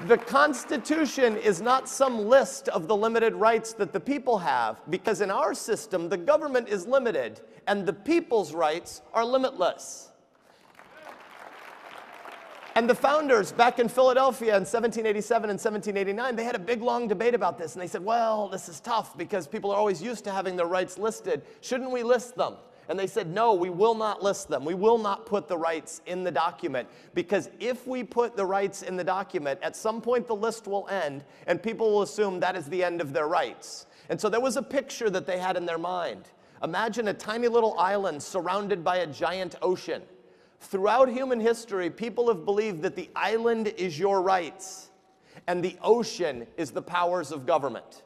The Constitution is not some list of the limited rights that the people have, because in our system, the government is limited and the people's rights are limitless. And the founders back in Philadelphia in 1787 and 1789, they had a big, long debate about this. And they said, well, this is tough because people are always used to having their rights listed. Shouldn't we list them? And they said, no, we will not list them. We will not put the rights in the document. Because if we put the rights in the document, at some point the list will end, and people will assume that is the end of their rights. And so there was a picture that they had in their mind. Imagine a tiny little island surrounded by a giant ocean. Throughout human history, people have believed that the island is your rights, and the ocean is the powers of government.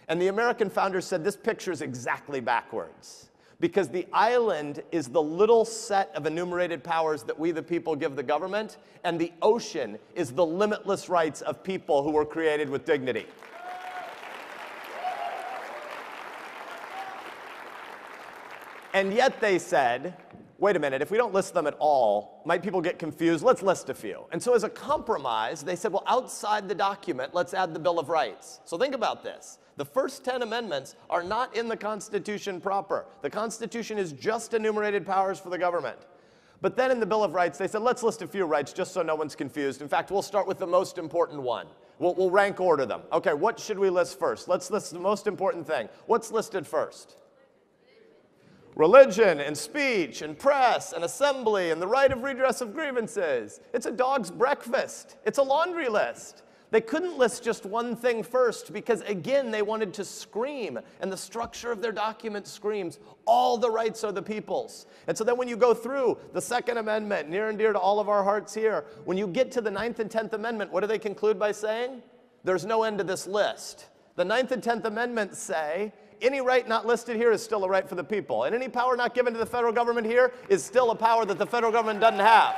And the American founders said this picture is exactly backwards, because the island is the little set of enumerated powers that we the people give the government, and the ocean is the limitless rights of people who were created with dignity. And yet they said, wait a minute, if we don't list them at all, might people get confused? Let's list a few. And so as a compromise, they said, well, outside the document, let's add the Bill of Rights. So think about this. The first 10 amendments are not in the Constitution proper. The Constitution is just enumerated powers for the government. But then in the Bill of Rights, they said, let's list a few rights just so no one's confused. In fact, we'll start with the most important one. We'll rank order them. Okay, what should we list first? Let's list the most important thing. What's listed first? Religion and speech and press and assembly and the right of redress of grievances. It's a dog's breakfast. It's a laundry list. They couldn't list just one thing first because, again, they wanted to scream, and the structure of their document screams, all the rights are the people's. And so then when you go through the Second Amendment, near and dear to all of our hearts here, when you get to the 9th and 10th Amendment, what do they conclude by saying? There's no end to this list. The 9th and 10th Amendments say, any right not listed here is still a right for the people. And any power not given to the federal government here is still a power that the federal government doesn't have.